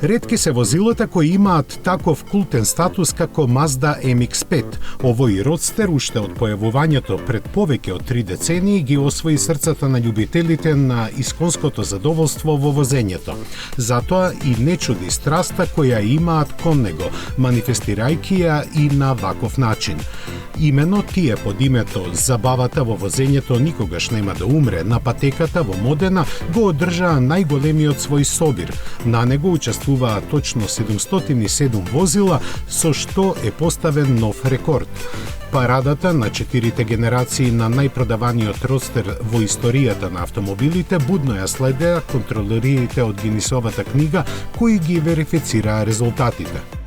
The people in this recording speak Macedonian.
Ретки се возилата кои имаат таков култен статус како Mazda MX-5. Овој родстер уште од појавувањето пред повеќе од 3 децении ги освои срцата на љубителите на исконското задоволство во возењето. Затоа и не чуди страста која имаат кон него, манифестирајќи ја и на ваков начин. Имено тие под името забавата во возењето никогаш нема да умре на патеката во Модена го одржаа најголемиот свој собир. На него учествуваа точно 707 возила, со што е поставен нов рекорд. Парадата на 4 генерации на најпродаваниот родстер во историјата на автомобилите будно ја следеа контролерите од Гинисовата книга кои ги верифицираа резултатите.